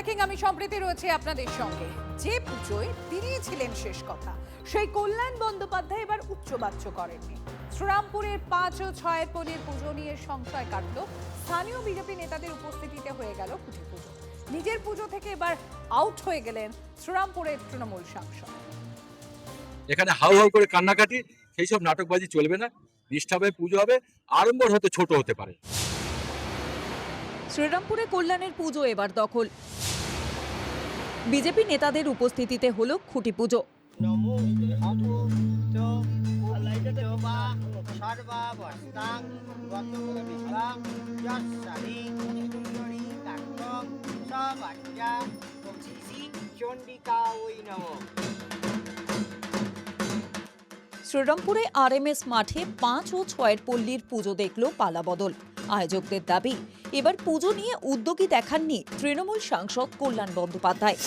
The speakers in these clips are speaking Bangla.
ব্রেকিং, আমি সম্প্রীতি রয়েছে আপনাদের সঙ্গে। যে পুজোয় তিনি ছিলেন শেষ কথা, সেই কল্যাণ বন্দ্যোপাধ্যায় এবার উচ্চবাচ্য করেননি। শ্রীরামপুরের 5 ও 6 পল্লীর পুজো নিয়ে সংশয় কাটল। স্থানীয় বিজেপি নেতাদের উপস্থিতিতে হয়ে গেল খুঁটি পুজো। নিজের পুজো থেকে এবার আউট হয়ে গেলেন শ্রীরামপুরের তৃণমূল সাংসদ। এখানে হাউ হাউ করে কান্নাকাটি, সেই সব নাটকবাজি চলবে না। নিষ্ঠাভাবে পুজো হবে, আড়ম্বর হতে ছোট হতে পারে। শ্রীরামপুরে কল্যাণের পুজো এবার দখল। বিজেপি নেতাদের উপস্থিতিতে হলো খুঁটি পুজো। শ্রীরামপুরে আরএমএস মাঠে 5 ও 6 পল্লীর পুজো দেখল পালাবদল। আয়োজকদের দাবি, এবার পুজো নিয়ে উদ্যোগী দেখাননি তৃণমূল সাংসদ কল্যাণ বন্দ্যোপাধ্যায়।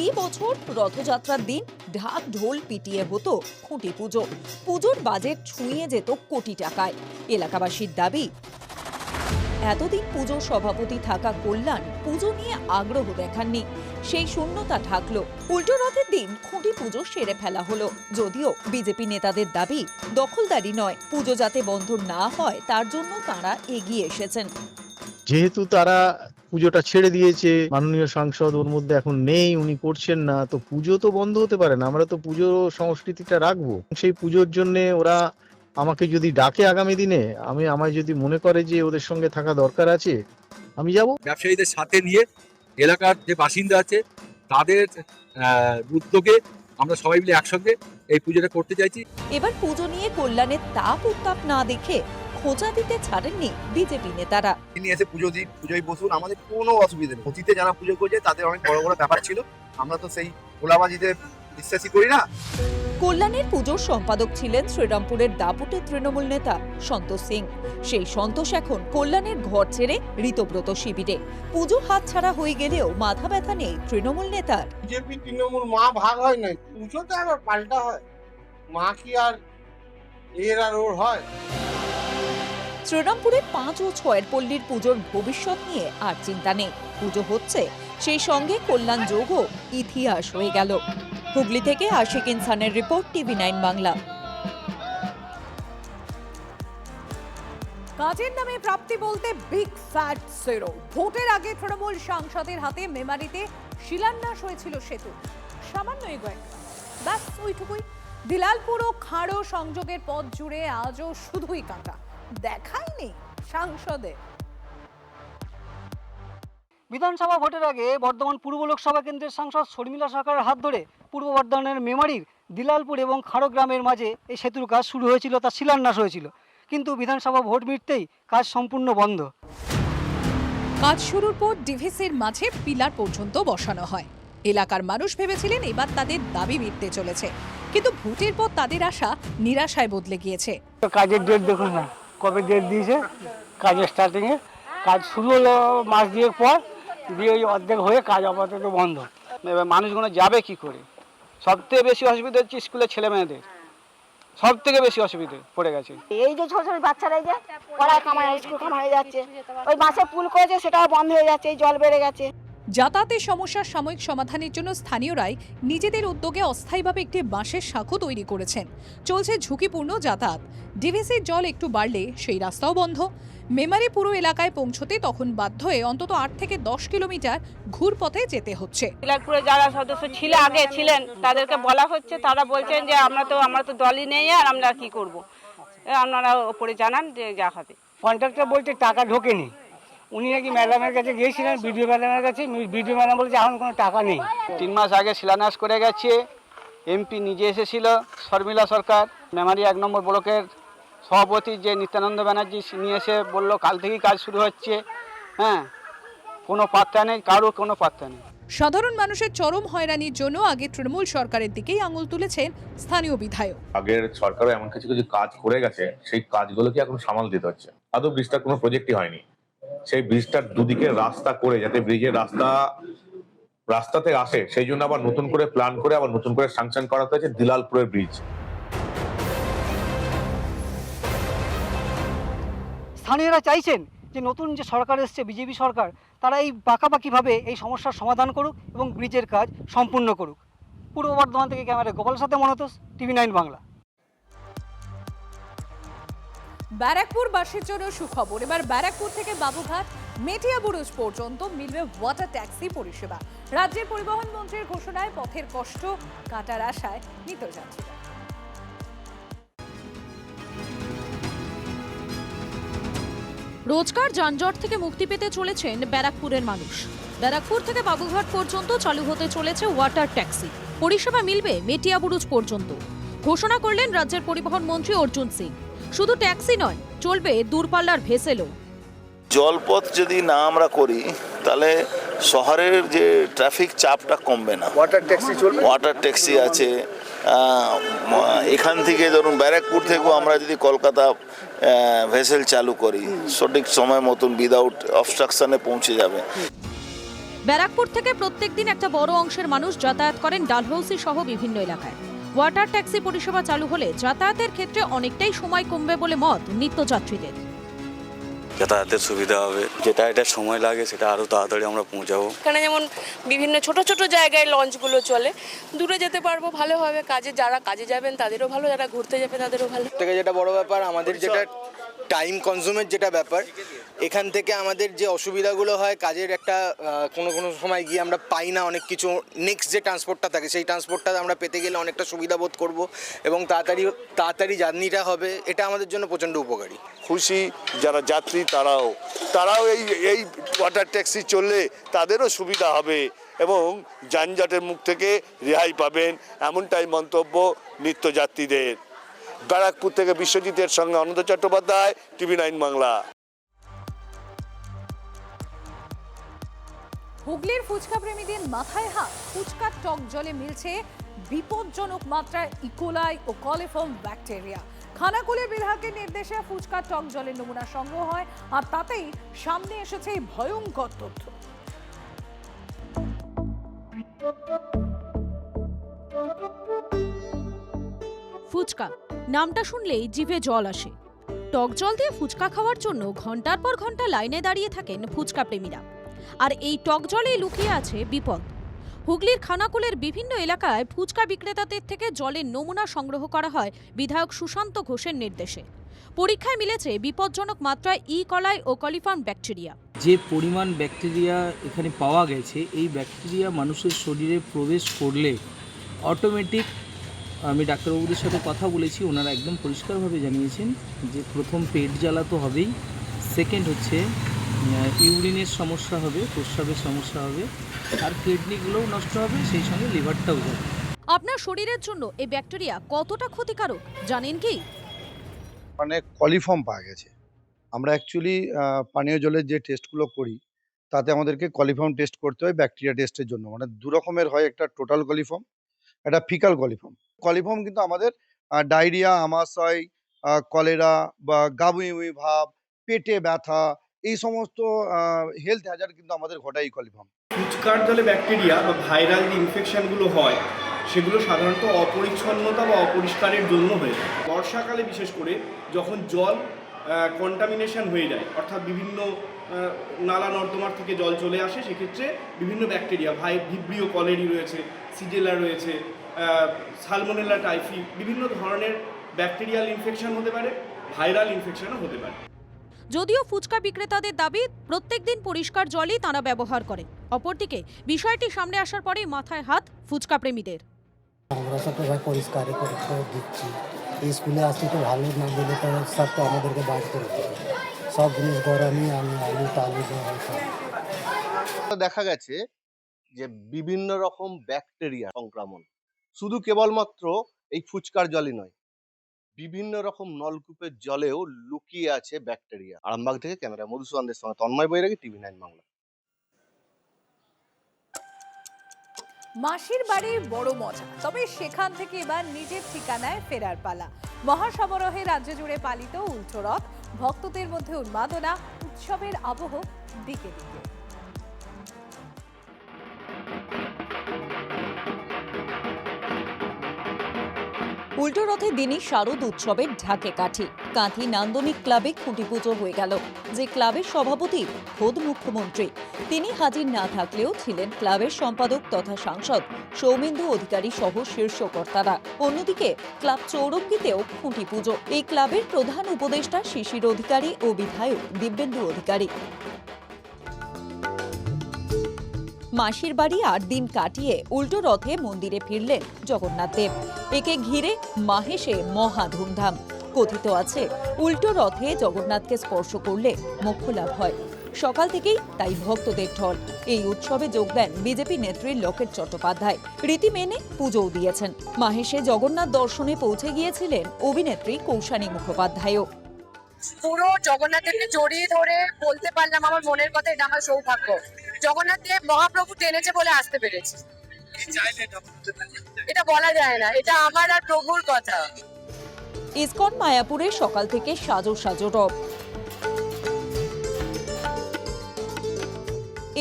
এই বছর রথযাত্রার দিন ঢাক ঢোল পিটিয়ে হতো খুঁটি পুজো। পুজোর বাজেট ছুঁয়ে যেত কোটি টাকায়। এলাকাবাসীর দাবি, এতদিন পুজোর সভাপতি থাকা কল্যাণ পুজো নিয়ে আগ্রহ দেখাননি, সেই শূন্যতা ঢাকলো। উল্টো রথের দিন খুঁটি পুজো সেরে ফেলা হলো। যদিও বিজেপি নেতাদের দাবি, দখলদারি নয়, পুজো যাতে বন্ধ না হয় তার জন্য তাঁরা এগিয়ে এসেছেন। যেহেতু তারা পুজোটা ছেড়ে দিয়েছে, মাননীয় সাংসদ ওর মধ্যে এখন নেই, উনি করছেন না, তো পুজো তো বন্ধ হতে পারে না। আমরা তো পুজো সংস্কৃতিটা রাখবো। সেই পুজোর জন্য ওরা আমাকে যদি ডাকে আগামী দিনে, আমায় যদি মনে করে যে ওদের সঙ্গে থাকা দরকার আছে, আমি যাব। ব্যবসায়ীদের সাথে নিয়ে এলাকার যে বাসিন্দা আছে তাদের উদ্যোগে আমরা সবাই মিলে একসঙ্গে এই পুজোটা করতে চাইছি। এবার পুজো নিয়ে কল্যাণের তাপ উত্তাপ না দেখে খোঁচা দিতে ছাড়েননি বিজেপি নেতারা। তিনি এসে পুজোয় বসুন, আমাদের কোনো অসুবিধা নেই। অতীতে যারা পুজো করছে তাদের অনেক বড় বড় ব্যাপার ছিল, আমরা তো সেই গোলাবাজিতে বিশ্বাসই করি না। কল্যাণের পুজোর সম্পাদক ছিলেন শ্রীরামপুরের দাপুটের তৃণমূল নেতা সন্তোষ সিং। সেই সন্তোষ এখন কল্যাণের ঘর ছেড়ে ঋতব্রত শিবিরে। পুজো হাতছাড়া হয়ে গেলেও মাথা ব্যথা নেই তৃণমূল নেতার। বিজেপি তৃণমূল মা ভাগ হয় না, পুজোতে আবার পাল্টা হয়। মা কি আর এর আর ওর হয়? শ্রীরামপুরে 5 ও 6 পল্লীর পুজোর ভবিষ্যৎ নিয়ে আর চিন্তা নেই। পুজো হচ্ছে, সেই সঙ্গে কল্যাণ যোগও ইতিহাস হয়ে গেল। হুগলি থেকে আশিক ইনসানের রিপোর্ট, TV9 বাংলা। কাজের নামে প্রাপ্তি বলতে বিগ ফ্যাট জিরো। ভোটের আগে তৃণমূল সাংসদের হাতে মেমারিতে শিলান্যাস হয়েছিল সেতু। সামান্য এগোয়, ব্যাস ওইটুকুই। দিলালপুর ও খাঁড়ো সংযোগের পথ জুড়ে আজও শুধুই কাঁটা, দেখাই নেই সাংসদের। বিধানসভা ভোটের আগে বর্ধমান পূর্ব লোকসভা কেন্দ্রের সাংসদ শর্মিলা সরকারের হাত ধরে পূর্ব বর্ধমানের মেমারির দিলালপুর এবং খাঁড়ো গ্রামের মাঝে এই সেতুর কাজ শুরু হয়েছিল, তার শিলান্যাস হয়েছিল। কিন্তু বিধানসভা ভোট মিটতেই কাজ সম্পূর্ণ বন্ধ। কাজ শুরুর পর ডিভিসির মাঝে পিলার পর্যন্ত বসানো হয়। এলাকার মানুষ ভেবেছিলেন এবার তাদের দাবি মিটতে চলেছে, কিন্তু ভোটের পর তাদের আশা নিরাশায় বদলে গিয়েছে। কাজের ডেট দেখুন না, কবে ডেট দিয়েছে কাজের স্টার্টিংয়ে। কাজ শুরু হলো মাস দুয়েক পর, দিয়ে ওই অর্ধেক হয়ে কাজ আপাতত বন্ধ। এবার মানুষগুলো যাবে কি করে? সবথেকে বেশি অসুবিধা হচ্ছে স্কুলের ছেলে মেয়েদের, সব থেকে বেশি অসুবিধে পড়ে গেছে। এই যে ছোট ছোট বাচ্চারা যে পড়া কামায়, স্কুল কামায় যাচ্ছে, ওই বাসে পুল করেছে সেটাও বন্ধ হয়ে যাচ্ছে, এই জল বেড়ে গেছে। যাতায়াতের সমস্যার সাময়িক সমাধানের জন্য স্থানীয়রাই নিজেদের উদ্যোগে অস্থায়ীভাবে একটি বাঁশের সাঁকো তৈরি করেছেন। চলছে ঝুঁকিপূর্ণ যাতায়াত। ডিভিসির জল একটু বাড়লে সেই রাস্তাও বন্ধ। মেমারি পুরো এলাকায় পৌঁছতে তখন বাধ্য হয়ে অন্তত 8 থেকে 10 কিলোমিটার ঘুরপথে যেতে হচ্ছে। দিলালপুরে যারা সদস্য ছিলেন তাদেরকে বলা হচ্ছে, তারা বলছেন যে আমরা তো দলই নেই, আর আমরা কি করব, আপনারা ওপরে জানান যে যা হবে। কন্ট্রাক্টর বলছে টাকা ঢোকেনি। উনি নাকি ম্যাডামের কাছে গিয়েছিলেন, বিডিও ম্যাডামের কাছে, বিডিও ম্যাডাম বলছে এখন কোনো টাকা নেই। 3 মাস আগে শিলান্যাস করে গেছে, এমপি নিজে এসেছিল শর্মিলা সরকার। মেমারি 1 নম্বর ব্লকের সভাপতি যে নিত্যানন্দ ব্যানার্জি নিয়ে এসে বললো কাল থেকেই কাজ শুরু হচ্ছে। হ্যাঁ, কোনো পাত্তা নেই, কারোর কোনো পাত্তা নেই। সাধারণ মানুষের চরম হয়রানির জন্য আগে তৃণমূল সরকারের দিকেই আঙুল তুলেছেন স্থানীয় বিধায়ক। আগের সরকারও এমন কিছু কিছু কাজ করে গেছে, সেই কাজগুলোকে এখন সামাল দিতে হচ্ছে। আদৌ ব্রিজটার কোনো প্রজেক্টই হয়নি। সেই ব্রিজটার দুদিকে রাস্তা করে, যাতে ব্রিজের রাস্তাতে আসে, সেই জন্য আবার নতুন করে প্ল্যান করে আবার নতুন করে স্যাংশন করাতে হয়েছে দিলালপুরের ব্রিজ। স্থানীয়রা চাইছেন যে নতুন যে সরকার এসছে, বিজেপি সরকার, তারা এই পাকাপাকিভাবে এই সমস্যার সমাধান করুক এবং ব্রিজের কাজ সম্পূর্ণ করুক। পূর্ব বর্ধমান থেকে ক্যামেরায় গোপালের সাথে মনোতোষ, TV9 বাংলা। ব্যারাকপুরবাসীর জন্য সুখবর। এবার ব্যারাকপুর থেকে বাবুঘাট মেটিয়াবুরুজ পর্যন্ত মিলবে ওয়াটার ট্যাক্সি পরিষেবা। রাজ্যের পরিবহন মন্ত্রীর ঘোষণায় পথের কষ্ট কাটার আশায় নিত্যযাত্রীরা। রোজকার যানজট থেকে মুক্তি পেতে চলেছেন ব্যারাকপুরের মানুষ। ব্যারাকপুর থেকে বাবুঘাট পর্যন্ত চালু হতে চলেছে ওয়াটার ট্যাক্সি পরিষেবা, মিলবে মেটিয়াবুরুজ পর্যন্ত। ঘোষণা করলেন রাজ্যের পরিবহন মন্ত্রী অর্জুন সিং। শুধু ট্যাক্সি নয়, চলবে দূরপাল্লার ভেসেলও। জলপথ যদি না আমরা করি তাহলে শহরের যে ট্রাফিক চাপটা কমবে না। ওয়াটার ট্যাক্সি চলবে, ওয়াটার ট্যাক্সি আছে। এখান থেকে ধরুন ব্যারাকপুর থেকেও আমরা যদি কলকাতা ভেসেল চালু করি সঠিক সময় মতন উইদাউট অবস্ট্রাকশনে পৌঁছে যাবে। ব্যারাকপুর থেকে প্রত্যেকদিন একটা বড় অংশের মানুষ যাতায়াত করেন ডালহৌসি সহ বিভিন্ন এলাকায়। ওয়াটার ট্যাক্সি পরিষেবা চালু হলে যাতায়াতের ক্ষেত্রে অনেকটাই সময় কমবে বলে মত নিত্যযাত্রীদের। যাতায়াতের সুবিধা হবে, যেটা এটা সময় লাগে সেটা আরও তাড়াতাড়ি আমরা পৌঁছাবো। এখানে যেমন বিভিন্ন ছোট ছোট জায়গায় লঞ্চগুলো চলে, দূরে যেতে পারবো, ভালো হবে। যারা কাজে যাবেন তাদেরও ভালো, যারা ঘুরতে যাবে তাদেরও ভালো। থেকে যেটা বড় ব্যাপার আমাদের যেটা টাইম কনজিউমের যেটা ব্যাপার, এখান থেকে আমাদের যে অসুবিধাগুলো হয় কাজের একটা কোনো সময় গিয়ে আমরা পাই না অনেক কিছু, নেক্সট যে ট্রান্সপোর্টটা থাকে সেই ট্রান্সপোর্টটা আমরা পেতে গেলে অনেকটা সুবিধা বোধ করবো এবং তাড়াতাড়ি জার্নিটা হবে, এটা আমাদের জন্য প্রচণ্ড উপকারী। খুশি যারা যাত্রী তারাও এই ওয়াটার ট্যাক্সি চললে তাদেরও সুবিধা হবে এবং যানজটের মুখ থেকে রেহাই পাবেন, এমনটাই মন্তব্য নিত্যযাত্রীদের। ব্যারাকপুর থেকে বিশ্বজিতের সঙ্গে অনন্ত চট্টোপাধ্যায়, TV9 বাংলা। হুগলির ফুচকা প্রেমীদের মাথায় হাত। ফুচকার টক জলে মিলছে বিপজ্জনক মাত্রায় ইকোলাই ও কলিফর্ম ব্যাকটেরিয়া। খানাকুলে বিভাগের নির্দেশে ফুচকার টক জলের নমুনা সংগ্রহ হয়, আর তাতেই সামনে এসেছে এই ভয়ঙ্কর তথ্য। ফুচকা নামটা শুনলেই জিভে জল আসে। টক জল দিয়ে ফুচকা খাওয়ার জন্য ঘন্টার পর ঘন্টা লাইনে দাঁড়িয়ে থাকেন ফুচকা প্রেমীরা। আর এই টক জলেই লুকিয়ে আছে বিপদ। হুগলির খানাকুলের বিভিন্ন এলাকায় ফুচকা বিক্রেতাদের থেকে জলের নমুনা সংগ্রহ করা হয় বিধায়ক সুশান্ত ঘোষের নির্দেশে। পরীক্ষায় মিলেছে বিপজ্জনক মাত্রায় ইকলাই ও কলিফর্ম ব্যাকটেরিয়া। যে পরিমাণ ব্যাকটেরিয়া এখানে পাওয়া গেছে, এই ব্যাকটেরিয়া মানুষের শরীরে প্রবেশ করলে অটোমেটিক, আমি ডাক্তারবাবুদের সাথে কথা বলেছি, ওনারা একদম পরিষ্কারভাবে জানিয়েছেন যে প্রথম পেট জ্বালা তো হবেই, সেকেন্ড হচ্ছে ইউরিনের সমস্যা হবে, প্রস্রাবের সমস্যা হবে, আর কিডনিগুলোও নষ্ট হবে, সেই সঙ্গে লিভারটাও যাবে। আপনার শরীরের জন্য এই ব্যাকটেরিয়া কতটা ক্ষতিকারক জানেন কি? মানে কলিফর্ম পাওয়া গেছে। আমরা অ্যাকচুয়ালি পানীয় জলের যে টেস্টগুলো করি তাতে আমাদেরকে কলিফর্ম টেস্ট করতে হয় ব্যাকটেরিয়া টেস্টের জন্য। মানে দু রকমের হয়, একটা টোটাল কলিফর্ম, একটা ফিকাল কলিফর্ম। কলিফর্ম কিন্তু আমাদের ডায়রিয়া, আমাশয়, কলেরা বা গাবুই ভাব, পেটে ব্যথা, এই সমস্ত হেলথ হ্যাজার্ড কিন্তু আমাদের ঘটায় কলিফর্ম। ফুচকার জলে ব্যাকটেরিয়া বা ভাইরাল যে ইনফেকশনগুলো হয় সেগুলো সাধারণত অপরিচ্ছন্নতা বা অপরিষ্কারের জন্য হয়ে যায়। বর্ষাকালে বিশেষ করে যখন জল কন্টামিনেশন হয়ে যায়, অর্থাৎ বিভিন্ন নালা নর্দমার থেকে জল চলে আসে, সেক্ষেত্রে বিভিন্ন ব্যাকটেরিয়া, ভিব্রিও কলেরি রয়েছে, সিজেলা রয়েছে, সালমোনেলা টাইফি, বিভিন্ন ধরনের ব্যাকটেরিয়াল ইনফেকশন হতে পারে, ভাইরাল ইনফেকশনও হতে পারে। যদিও ফুচকা বিক্রেতাদের দাবি প্রত্যেকদিন পরিষ্কার জলই তাঁরা ব্যবহার করেন। অপরদিকে বিষয়টি সামনে আসার পরে মাথায় হাত ফুচকা প্রেমীদের। আমরা সব ভাই পরিষ্কার দিচ্ছি, স্কুলে আসছি তো ভালো না দিলে তো সব তো আমাদেরকে বার করে দেবে, সব জিনিস গরমই আলু টালু দেখা গেছে যে বিভিন্ন রকম ব্যাকটেরিয়া সংক্রমণ শুধু কেবলমাত্র এই ফুচকার জলই নয়, বিভিন্ন রকম নলকূপের জলেও লুকিয়ে আছে ব্যাকটেরিয়া। আরামবাগ থেকে ক্যামেরা মধুসূদনের সঙ্গে তন্ময় বৈরাগী, TV9 বাংলা। মাসির বাড়ি বড় মজা, তবে সেখান থেকে এবার নিজের ঠিকানায় ফেরার পালা। মহাসমারোহে রাজ্য জুড়ে পালিত উল্টো রথ, ভক্তদের মধ্যে উন্মাদনা, উৎসবের আবহ দিকে দিকে। উল্টো রথের দিনই শারদ উৎসবের ঢাকে কাঠি কাঁথি নান্দনিক ক্লাবে খুঁটি পুজো হয়ে গেল, যে ক্লাবের সভাপতি খোদ মুখ্যমন্ত্রী। তিনি হাজির না থাকলেও ছিলেন ক্লাবের সম্পাদক তথা সাংসদ সৌমেন্দু অধিকারী সহ শীর্ষ কর্তারা। অন্যদিকে ক্লাব চৌরঙ্গিতেও খুঁটি পুজো। এই ক্লাবের প্রধান উপদেষ্টা শিশির অধিকারী ও বিধায়ক দিব্যেন্দু অধিকারী। মাসির বাড়ি 8 দিন কাটিয়ে উল্টো রথে মন্দিরে ফিরলেন জগন্নাথ দেব। একে ঘিরে মাহেশে মহা ধুমধাম। কথিত আছে উল্টো রথে জগন্নাথকে স্পর্শ করলে মোক্ষ লাভ হয়। সকাল থেকেই তাই ভক্তদের ঢল। এই উৎসবে যোগ দেন বিজেপি নেত্রী লকেট চট্টোপাধ্যায়। রীতি মেনে পুজোও দিয়েছেন। মাহেশে জগন্নাথ দর্শনে পৌঁছে গিয়েছিলেন অভিনেত্রী কৌশানী মুখোপাধ্যায়ও। পুরো জগন্নাথকে জড়িয়ে ধরে বলতে পারলাম আমার মনের কথা, এটা আমার সৌভাগ্য। জগন্নাথ দেব মহাপ্রভু টেনেছে বলে আসতে পেরেছি, এটা বলা যায় না, এটা আমার আর প্রভুর কথা। ইসকন মায়াপুরে সকাল থেকে সাজো সাজো রব।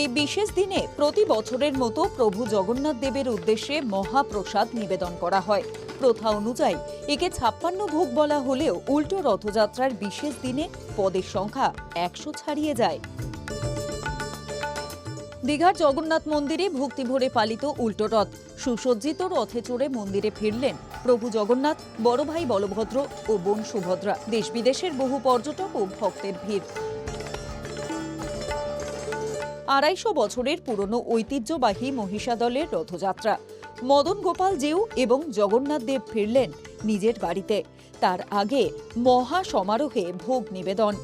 এই বিশেষ দিনে প্রতি বছরের মতো প্রভু জগন্নাথ দেবের উদ্দেশ্যে মহাপ্রসাদ নিবেদন করা হয়। প্রথা অনুযায়ী একে 56 ভোগ বলা হলেও উল্টো রথযাত্রার বিশেষ দিনে পদের সংখ্যা 100 ছাড়িয়ে যায়। দীঘার জগন্নাথ মন্দিরে ভক্তিভরে পালিত উল্টো রথ। সুসজ্জিত রথে চড়ে মন্দিরে ফিরলেন প্রভু জগন্নাথ, বড় ভাই বলভদ্র ও বোন সুভদ্রা। দেশ বিদেশের বহু পর্যটক ও ভক্তের ভিড়। 250 বছরের পুরনো ঐতিহ্যবাহী মহিষা দলের রথযাত্রা। মদন গোপাল জিউ এবং জগন্নাথ দেব ফিরলেন নিজের বাড়িতে। তার আগে মহা সমারোহে ভোগ নিবেদন।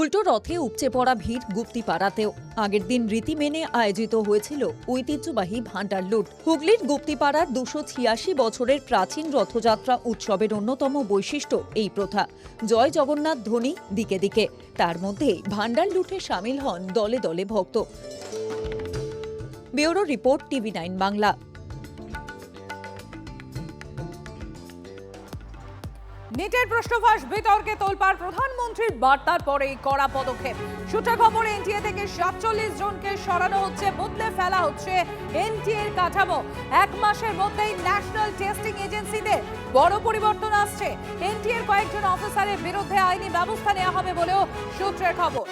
উল্টো রথে উপচে পড়া ভিড় গুপ্তিপাড়াতেও। আগের দিন রীতি মেনে আয়োজিত হয়েছিল ঐতিহ্যবাহী ভান্ডার লুট। হুগলির গুপ্তিপাড়ার 286 বছরের প্রাচীন রথযাত্রা উৎসবের অন্যতম বৈশিষ্ট্য এই প্রথা। জয় জগন্নাথ ধ্বনি দিকে দিকে। তার মধ্যে ভান্ডার লুটে সামিল হন দলে দলে ভক্ত। Bureau report, TV9 Bangla. নিটের প্রশ্নফাঁস বিতর্কে তোলপাড়, প্রধানমন্ত্রীর বার্তার পরেই কড়া পদক্ষেপ। সূত্র খবর, এনটিএ থেকে 47 জনকে সরানো হচ্ছে, বদলে ফেলা হচ্ছে এনটিএর কাঠামো। 1 মাসের মধ্যেই ন্যাশনাল টেস্টিং এজেন্সিতে বড় পরিবর্তন আসছে। এনটিএর কয়েকজন অফিসারের বিরুদ্ধে আইনি ব্যবস্থা নেওয়া হবে বলেও সূত্রের খবর।